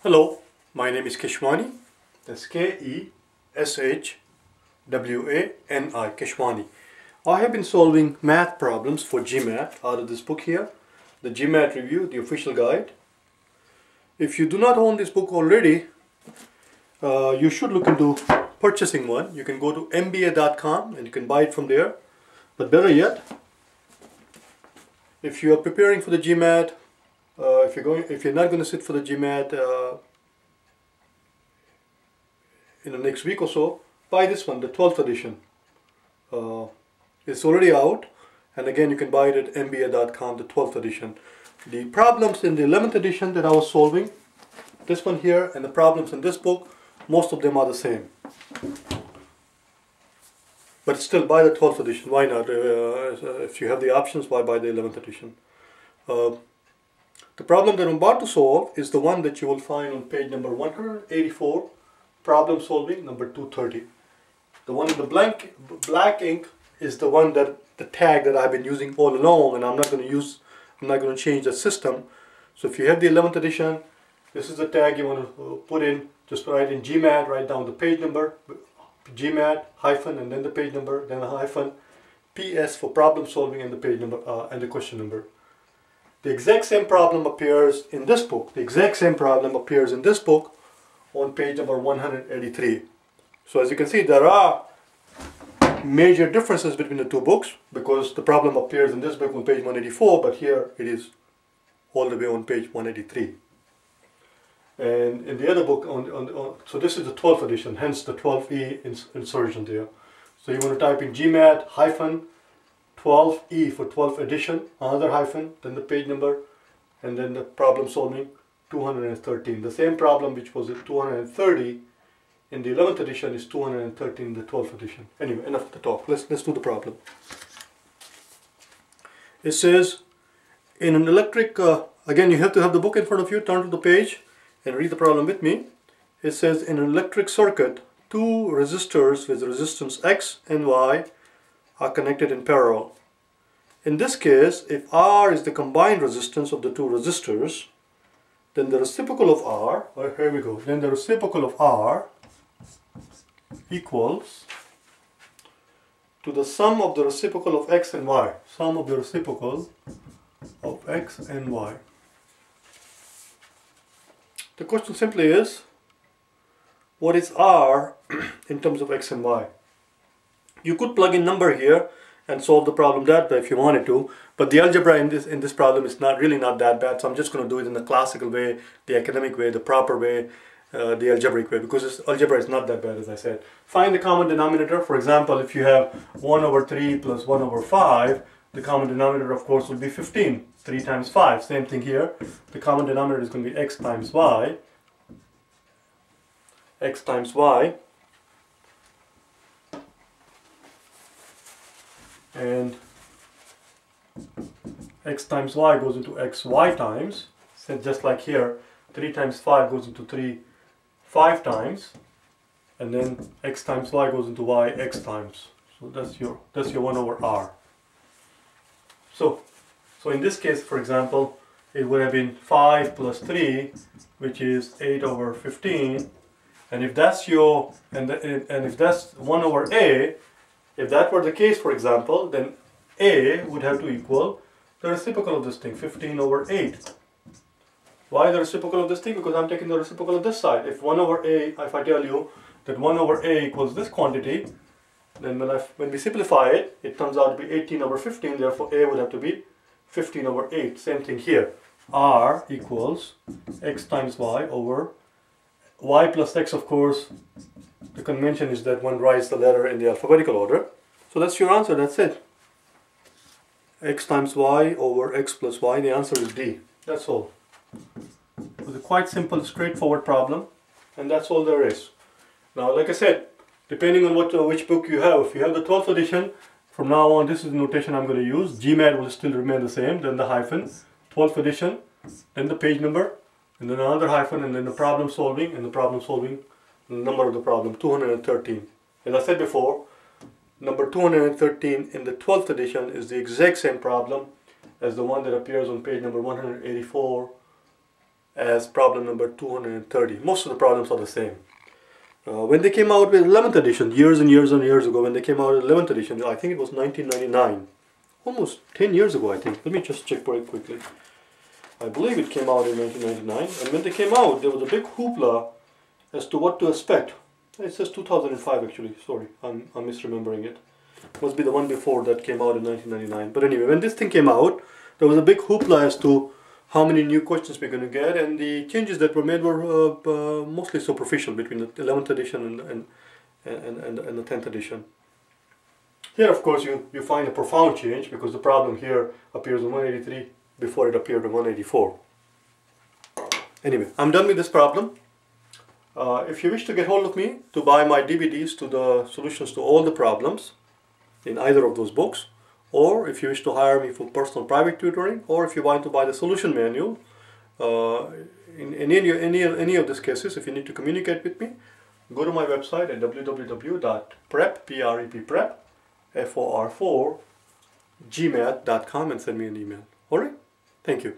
Hello, my name is Keshwani. That's K-E-S-H-W-A-N-I, Keshwani. I have been solving math problems for GMAT out of this book here, the GMAT Review, the official guide. If you do not own this book already, you should look into purchasing one. You can go to mba.com and you can buy it from there. But better yet, if you are preparing for the GMAT, if you're not going to sit for the GMAT in the next week or so, buy this one, the 12th edition. It's already out, and again you can buy it at mba.com, the 12th edition. The problems in the 11th edition that I was solving, this one here, and the problems in this book, most of them are the same. But still, buy the 12th edition. Why not? If you have the options, why buy the 11th edition? The problem that I'm about to solve is the one that you will find on page number 184, problem solving number 230. The one in the black ink is the one that the tag that I've been using all along, and I'm not going to change the system. So if you have the 11th edition, this is the tag you want to put in. Just write in GMAT, write down the page number, GMAT hyphen, and then the page number, then a hyphen, PS for problem solving, and the page number and the question number. The exact same problem appears in this book. The exact same problem appears in this book on page number 183. So as you can see, there are major differences between the two books, because the problem appears in this book on page 184, but here it is all the way on page 183. And in the other book, so this is the 12th edition, hence the 12E insertion there. So you want to type in GMAT hyphen 12E for 12th edition, another hyphen, then the page number, and then the problem solving 213. The same problem which was at 230 in the 11th edition is 213 in the 12th edition. Anyway, enough of the talk. Let's do the problem. It says, in an electric, again you have to have the book in front of you, turn to the page and read the problem with me. It says, in an electric circuit, two resistors with resistance X and Y are connected in parallel. In this case, if R is the combined resistance of the two resistors, then the reciprocal of R, here we go, then the reciprocal of R equals to the sum of the reciprocal of X and Y. Sum of the reciprocal of X and Y. The question simply is, what is R in terms of X and Y? You could plug in number here and solve the problem that way if you wanted to, but the algebra in this problem is really not that bad, so I'm just going to do it in the classical way, the academic way, the proper way, the algebraic way, because algebra is not that bad, as I said. Find the common denominator. For example, if you have 1 over 3 plus 1 over 5, the common denominator of course will be 15. 3 times 5, same thing here. The common denominator is going to be x times y. X times y. And x times y goes into xy times. So just like here, 3 times 5 goes into 5 times. And then x times y goes into y x times. So that's your 1 over r. So in this case, for example, it would have been 5 plus 3, which is 8 over 15. And if that's if that's 1 over a, if that were the case, for example, then a would have to equal the reciprocal of this thing, 15 over 8. Why the reciprocal of this thing? Because I'm taking the reciprocal of this side. If 1 over a, if I tell you that 1 over a equals this quantity, then when we simplify it, it turns out to be 18 over 15, therefore a would have to be 15 over 8. Same thing here. R equals x times y over y plus x, of course. The convention is that one writes the letter in the alphabetical order. So that's your answer, that's it. X times y over x plus y, the answer is D. That's all. It was a quite simple, straightforward problem, and that's all there is. Now, like I said, depending on which book you have, if you have the 12th edition, from now on this is the notation I'm going to use. GMAT will still remain the same, then the hyphen, 12th edition, then the page number, and then another hyphen, and then the problem solving, and the problem solving, the number of the problem, 213. As I said before, number 213 in the 12th edition is the exact same problem as the one that appears on page number 184 as problem number 230. Most of the problems are the same. When they came out with 11th edition, years and years and years ago, when they came out with 11th edition, I think it was 1999, almost 10 years ago I think. Let me just check very quickly. I believe it came out in 1999, and when they came out there was a big hoopla as to what to expect. It says 2005 actually, sorry, I'm misremembering it. Must be the one before that came out in 1999. But anyway, when this thing came out, there was a big hoopla as to how many new questions we're going to get, and the changes that were made were mostly superficial between the 11th edition and the 10th edition. Here, of course, you find a profound change because the problem here appears on 183 before it appeared on 184. Anyway, I'm done with this problem. If you wish to get hold of me to buy my DVDs to the solutions to all the problems in either of those books, or if you wish to hire me for personal private tutoring, or if you want to buy the solution manual, in any of these cases, if you need to communicate with me, go to my website at www.for4gmat.com and send me an email. Alright? Thank you.